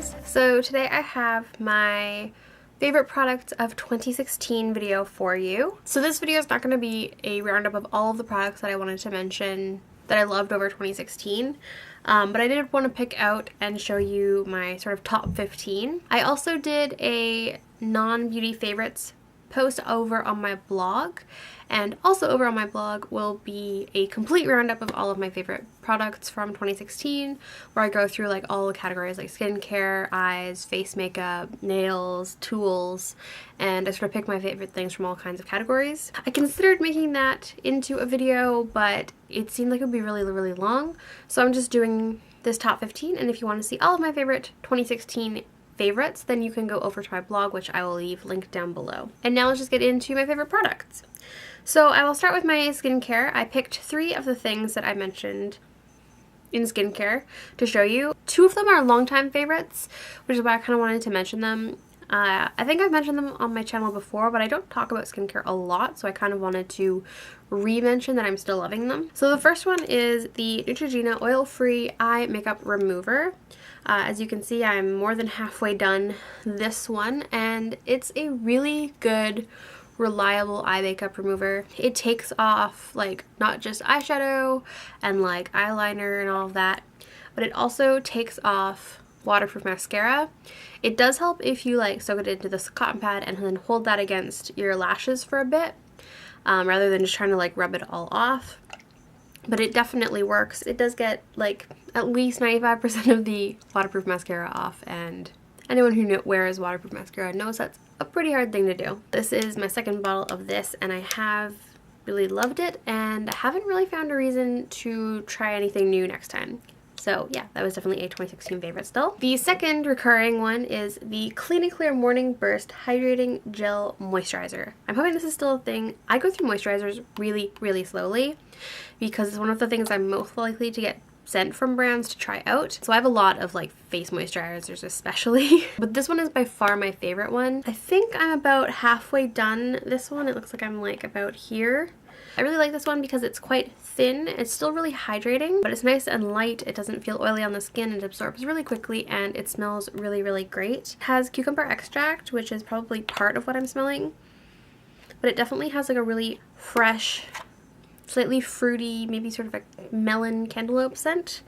guys! So today I have my favorite products of 2016 video for you. So this video is not going to be a roundup of all of the products that I wanted to mention that I loved over 2016, but I did want to pick out and show you my sort of top 15. I also did a non-beauty favorites post over on my blog, and also over on my blog will be a complete roundup of all of my favorite products from 2016, where I go through like all the categories like skincare, eyes, face makeup, nails, tools, and I sort of pick my favorite things from all kinds of categories. I considered making that into a video, but it seemed like it would be really long, so I'm just doing this top 15, and if you want to see all of my favorite 2016 favorites, then you can go over to my blog, which I will leave linked down below. And now let's just get into my favorite products. So I will start with my skincare. I picked 3 of the things that I mentioned in skincare to show you. 2 of them are longtime favorites, which is why I kind of wanted to mention them. I think I've mentioned them on my channel before, but I don't talk about skincare a lot, so I kind of wanted to re-mention that I'm still loving them. So the first one is the Neutrogena Oil-Free Eye Makeup Remover. As you can see, I'm more than halfway done this one, and it's a really good, reliable eye makeup remover. It takes off like not just eyeshadow and like eyeliner and all of that, but it also takes off waterproof mascara. It does help if you like soak it into this cotton pad and then hold that against your lashes for a bit, rather than just trying to like rub it all off. But it definitely works. It does get like at least 95% of the waterproof mascara off, and anyone who wears waterproof mascara knows that's a pretty hard thing to do. This is my second bottle of this, and I have really loved it, and I haven't really found a reason to try anything new next time. So yeah, that was definitely a 2016 favorite still. The second recurring one is the Clean & Clear Morning Burst Hydrating Gel Moisturizer. I'm hoping this is still a thing. I go through moisturizers really slowly because it's one of the things I'm most likely to get sent from brands to try out. So I have a lot of like face moisturizers especially, but this one is by far my favorite one. I think I'm about halfway done this one. It looks like I'm like about here. I really like this one because it's quite thin. It's still really hydrating, but it's nice and light. It doesn't feel oily on the skin. It absorbs really quickly, and it smells really great. It has cucumber extract, which is probably part of what I'm smelling, but it definitely has like a really fresh, slightly fruity, maybe sort of a melon cantaloupe scent.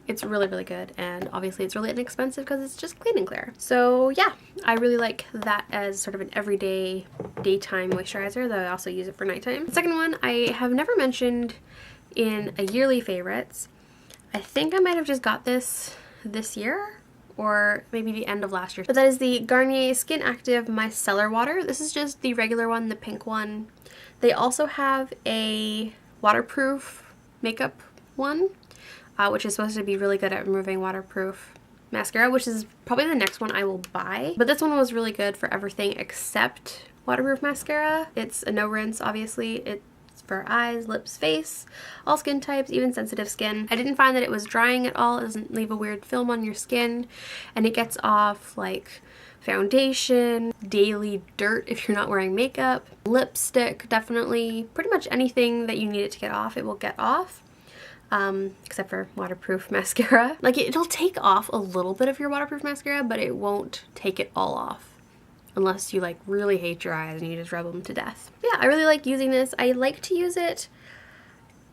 It's really good, and obviously it's really inexpensive because it's just Clean & Clear. So yeah, I really like that as sort of an everyday daytime moisturizer, though I also use it for nighttime. The second one I have never mentioned in a yearly favorites. I think I might have just got this year, or maybe the end of last year. But that is the Garnier Skin Active Micellar Water. This is just the regular one, the pink one. They also have a waterproof makeup one, which is supposed to be really good at removing waterproof mascara, which is probably the next one I will buy. But this one was really good for everything except waterproof mascara. It's a no rinse, obviously. It's for eyes, lips, face, all skin types, even sensitive skin. I didn't find that it was drying at all. It doesn't leave a weird film on your skin, and it gets off like foundation, daily dirt if you're not wearing makeup, lipstick, definitely, pretty much anything that you need it to get off, it will get off. Except for waterproof mascara. Like it'll take off a little bit of your waterproof mascara, but it won't take it all off unless you like really hate your eyes and you just rub them to death. Yeah, I really like using this. I like to use it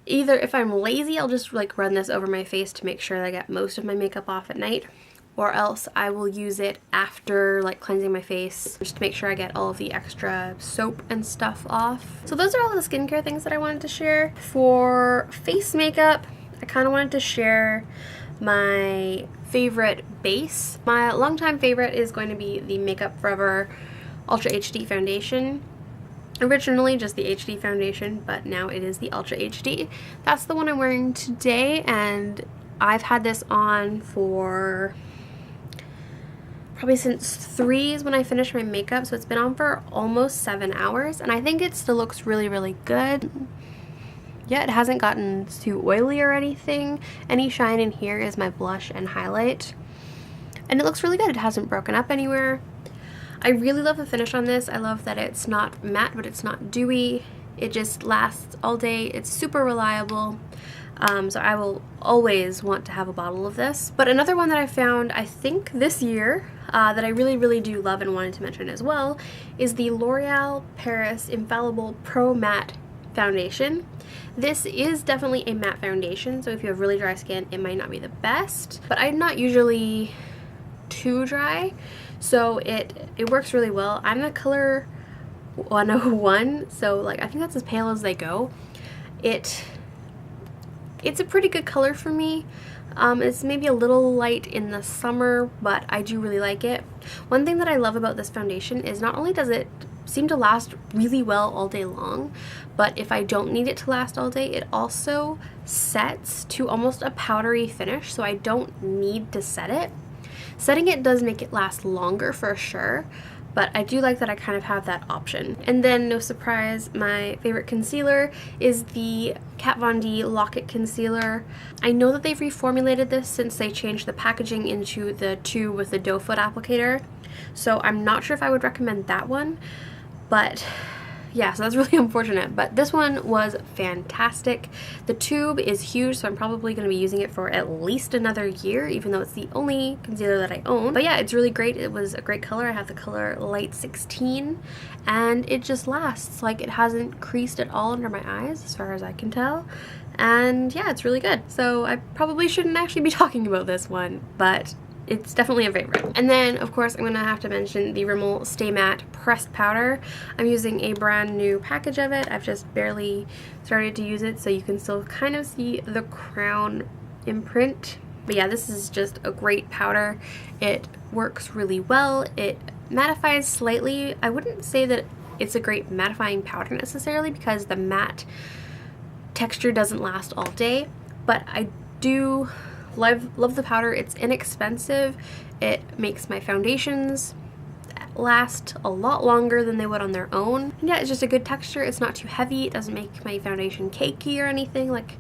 either if I'm lazy, I'll just like run this over my face to make sure that I get most of my makeup off at night, or else I will use it after like cleansing my face just to make sure I get all of the extra soap and stuff off. So those are all the skincare things that I wanted to share. For face makeup, I kind of wanted to share my favorite base. My longtime favorite is going to be the Makeup Forever Ultra HD Foundation. Originally just the HD foundation, but now it is the Ultra HD. That's the one I'm wearing today, and I've had this on for probably since 3 is when I finished my makeup, so it's been on for almost 7 hours, and I think it still looks really good. Yeah, it hasn't gotten too oily or anything. Any shine in here is my blush and highlight, and it looks really good. It hasn't broken up anywhere. I really love the finish on this. I love that it's not matte, but it's not dewy. It just lasts all day. It's super reliable. So I will always want to have a bottle of this. But another one that I found, I think this year, that I really do love and wanted to mention as well, is the L'Oreal Paris Infallible Pro Matte Foundation. This is definitely a matte foundation, so if you have really dry skin, it might not be the best. But I'm not usually too dry, so it works really well. I'm the color 101, so like I think that's as pale as they go. It's a pretty good color for me. It's maybe a little light in the summer, but I do really like it. One thing that I love about this foundation is not only does it seem to last really well all day long, but if I don't need it to last all day, it also sets to almost a powdery finish, so I don't need to set it. Setting it does make it last longer for sure, but I do like that I kind of have that option. And then, no surprise, my favorite concealer is the Kat Von D Lock-It Concealer. I know that they've reformulated this since they changed the packaging into the tube with the doe foot applicator, so I'm not sure if I would recommend that one, but yeah, so that's really unfortunate. But this one was fantastic. The tube is huge, so I'm probably going to be using it for at least another year, even though it's the only concealer that I own. But yeah, it's really great. It was a great color. I have the color Light 16, and it just lasts. Like, it hasn't creased at all under my eyes, as far as I can tell. And yeah, it's really good. So I probably shouldn't actually be talking about this one, but it's definitely a favorite. And then, of course, I'm going to have to mention the Rimmel Stay Matte Pressed Powder. I'm using a brand new package of it. I've just barely started to use it, so you can still kind of see the crown imprint. But yeah, this is just a great powder. It works really well. It mattifies slightly. I wouldn't say that it's a great mattifying powder necessarily, because the matte texture doesn't last all day, but I do love the powder. It's inexpensive. It makes my foundations last a lot longer than they would on their own. And yeah, it's just a good texture. It's not too heavy. It doesn't make my foundation cakey or anything like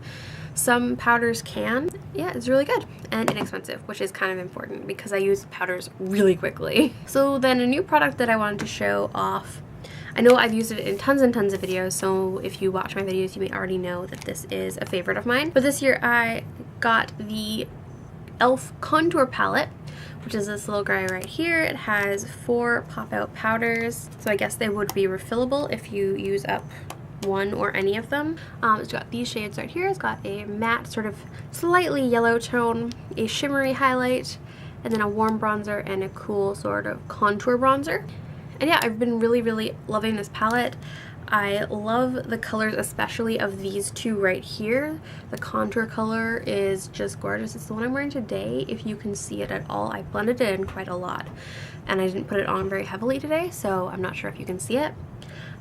some powders can. Yeah, it's really good and inexpensive, which is kind of important because I use powders really quickly. So then a new product that I wanted to show off. I know I've used it in tons and tons of videos, so if you watch my videos, you may already know that this is a favorite of mine. But this year I got the e.l.f. Contour Palette, which is this little guy right here. It has 4 pop-out powders, so I guess they would be refillable if you use up one or any of them. It's got these shades right here. It's got a matte, sort of slightly yellow tone, a shimmery highlight, and then a warm bronzer and a cool sort of contour bronzer. And yeah, I've been really loving this palette. I love the colors, especially of these two right here. The contour color is just gorgeous. It's the one I'm wearing today. If you can see it at all, I blended it in quite a lot. And I didn't put it on very heavily today, so I'm not sure if you can see it.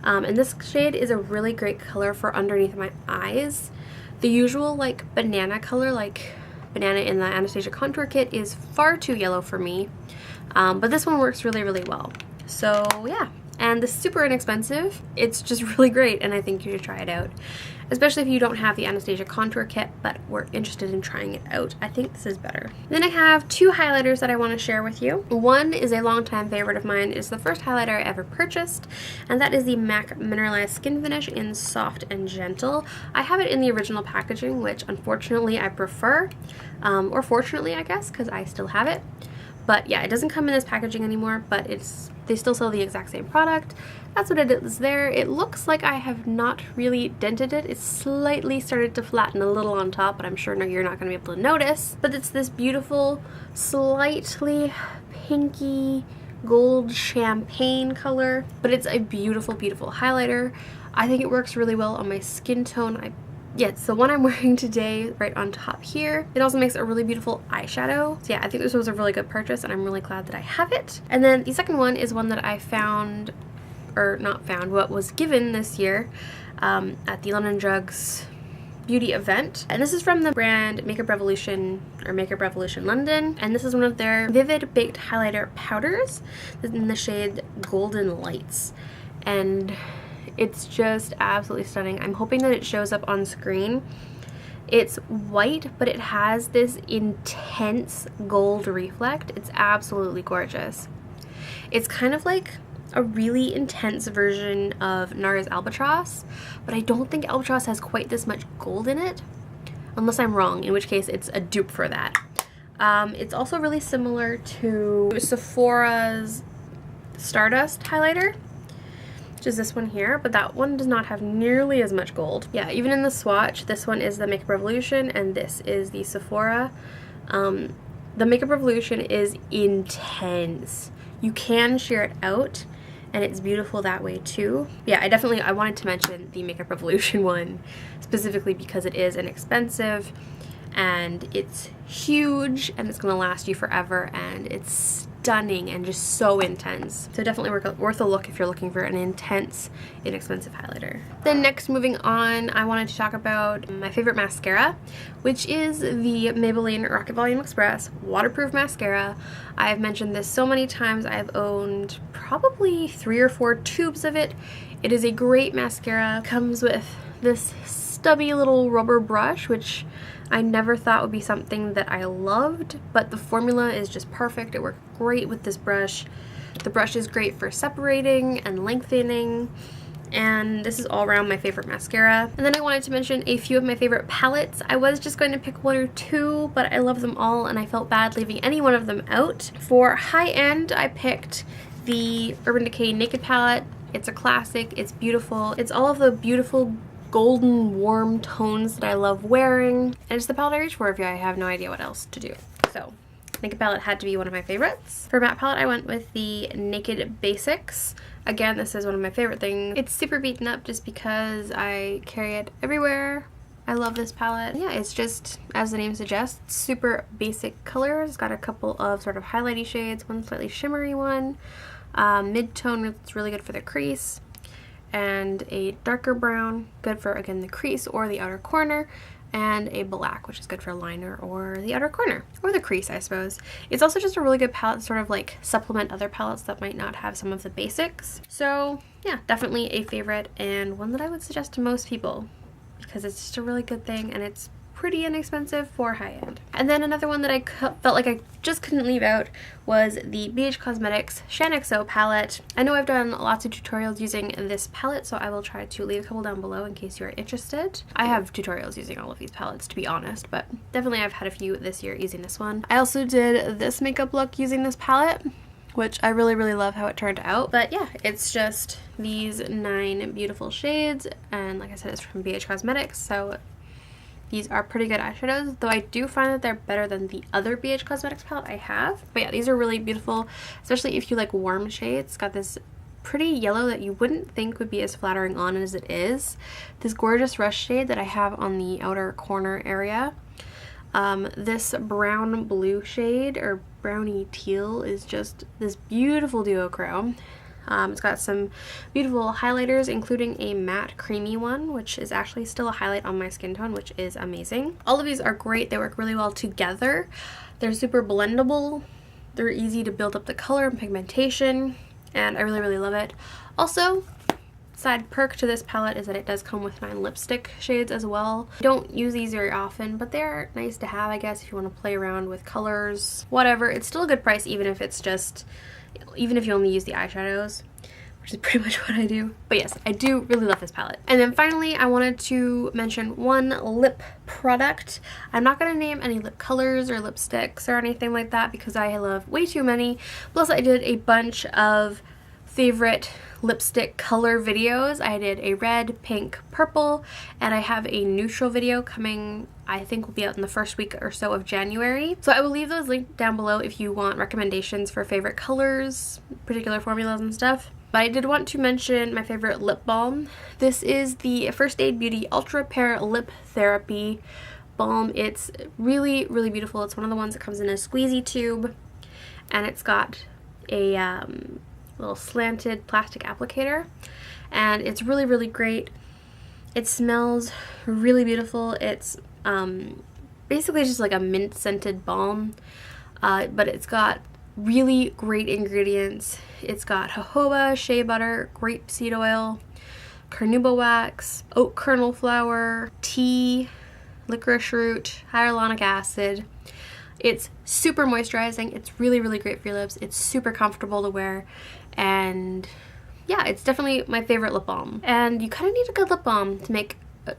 And this shade is a really great color for underneath my eyes. The usual like banana color, like banana in the Anastasia Contour Kit, is far too yellow for me. But this one works really well. So yeah, and this is super inexpensive. It's just really great, and I think you should try it out. Especially if you don't have the Anastasia Contour Kit but were interested in trying it out. I think this is better. Then I have 2 highlighters that I want to share with you. One is a longtime favorite of mine. It's the first highlighter I ever purchased, and that is the MAC Mineralized Skin Finish in Soft and Gentle. I have it in the original packaging, which unfortunately I prefer. Or fortunately, I guess, because I still have it. But yeah, it doesn't come in this packaging anymore, but they still sell the exact same product. That's what it is there. It looks like I have not really dented it. It's slightly started to flatten a little on top, but I'm sure you're not going to be able to notice. But it's this beautiful, slightly pinky gold champagne color. But it's a beautiful highlighter. I think it works really well on my skin tone. Yeah, it's the one I'm wearing today right on top here. It also makes a really beautiful eyeshadow. So yeah, I think this was a really good purchase, and I'm really glad that I have it. And then the second one is one that I found, or not found, what was given this year at the London Drugs beauty event. And this is from the brand Makeup Revolution, or Makeup Revolution London. And this is one of their Vivid Baked Highlighter Powders in the shade Golden Lights. And it's just absolutely stunning. I'm hoping that it shows up on screen. It's white, but it has this intense gold reflect. It's absolutely gorgeous. It's kind of like a really intense version of NARS Albatross, but I don't think Albatross has quite this much gold in it, unless I'm wrong, in which case it's a dupe for that. It's also really similar to Sephora's Stardust highlighter, which is this one here, but that one does not have nearly as much gold. Yeah, even in the swatch, this one is the Makeup Revolution and this is the Sephora. The Makeup Revolution is intense. You can sheer it out and it's beautiful that way too. Yeah, I wanted to mention the Makeup Revolution one specifically because it is inexpensive and it's huge and it's gonna last you forever and it's stunning and just so intense. So definitely worth a look if you're looking for an intense, inexpensive highlighter. Then next, moving on, I wanted to talk about my favorite mascara, which is the Maybelline Rocket Volume Express Waterproof Mascara. I've mentioned this so many times. I've owned probably 3 or 4 tubes of it. It is a great mascara. Comes with this stubby little rubber brush, which I never thought would be something that I loved, but the formula is just perfect. It worked great with this brush. The brush is great for separating and lengthening, and this is all around my favorite mascara. And then I wanted to mention a few of my favorite palettes. I was just going to pick 1 or 2, but I love them all and I felt bad leaving any one of them out. For high end, I picked the Urban Decay Naked palette. It's a classic, it's beautiful. It's all of the beautiful golden warm tones that I love wearing, and it's the palette I reach for if I have no idea what else to do. So Naked palette had to be one of my favorites. For matte palette, I went with the Naked Basics. Again, this is one of my favorite things. It's super beaten up just because I carry it everywhere. I love this palette. Yeah, it's just, as the name suggests, super basic colors. It's got a couple of sort of highlighty shades, one slightly shimmery one, mid-tone that's really good for the crease, and a darker brown, good for, again, the crease or the outer corner, and a black, which is good for liner or the outer corner, or the crease, I suppose. It's also just a really good palette to sort of like supplement other palettes that might not have some of the basics. So yeah, definitely a favorite and one that I would suggest to most people because it's just a really good thing and it's pretty inexpensive for high end. And then another one that I felt like I just couldn't leave out was the BH Cosmetics Shaaanxo palette. I know I've done lots of tutorials using this palette, so I will try to leave a couple down below in case you are interested. I have tutorials using all of these palettes, to be honest, but definitely I've had a few this year using this one. I also did this makeup look using this palette, which I really, really love how it turned out. But yeah, it's just these 9 beautiful shades, and like I said, it's from BH Cosmetics, so these are pretty good eyeshadows, though I do find that they're better than the other BH Cosmetics palette I have. But yeah, these are really beautiful, especially if you like warm shades. It's got this pretty yellow that you wouldn't think would be as flattering on as it is. This gorgeous Rush shade that I have on the outer corner area. This brown blue shade, or brownie teal, is just this beautiful duochrome. It's got some beautiful highlighters, including a matte creamy one, which is actually still a highlight on my skin tone, which is amazing. All of these are great. They work really well together. They're super blendable. They're easy to build up the color and pigmentation, and I really, really love it. Also, side perk to this palette is that it does come with 9 lipstick shades as well. I don't use these very often, but they're nice to have, I guess, if you want to play around with colors, whatever. It's still a good price even if it's just, even if you only use the eyeshadows, which is pretty much what I do. But yes, I do really love this palette. And then finally, I wanted to mention one lip product. I'm not going to name any lip colors or lipsticks or anything like that because I love way too many. Plus, I did a bunch of favorite lipstick color videos. I did a red, pink, purple, and I have a neutral video coming, I think will be out in the first week or so of January. So I will leave those linked down below if you want recommendations for favorite colors, particular formulas and stuff. But I did want to mention my favorite lip balm. This is the First Aid Beauty Ultra Repair Lip Therapy Balm. It's really, really beautiful. It's one of the ones that comes in a squeezy tube, and it's got a little slanted plastic applicator, and it's really, really great. It smells really beautiful. It's basically just like a mint scented balm, but it's got really great ingredients. It's got jojoba, shea butter, grapeseed oil, carnauba wax, oat kernel flour, tea, licorice root, hyaluronic acid. It's super moisturizing. It's really, really great for your lips. It's super comfortable to wear, and yeah, it's definitely my favorite lip balm. And you kind of need a good lip balm to make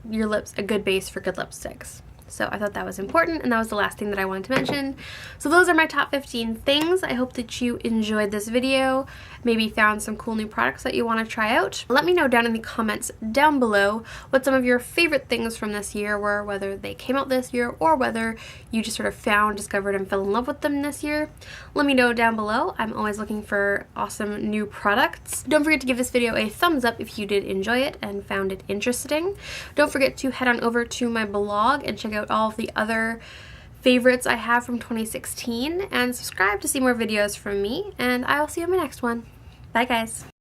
your lips a good base for good lipsticks. So I thought that was important, and that was the last thing that I wanted to mention. So those are my top 15 things. I hope that you enjoyed this video, maybe found some cool new products that you want to try out. Let me know down in the comments down below what some of your favorite things from this year were, whether they came out this year or whether you just sort of found, discovered, and fell in love with them this year. Let me know down below. I'm always looking for awesome new products. Don't forget to give this video a thumbs up if you did enjoy it and found it interesting. Don't forget to head on over to my blog and check out all of the other favorites I have from 2016, and subscribe to see more videos from me, and I will see you in my next one. Bye guys!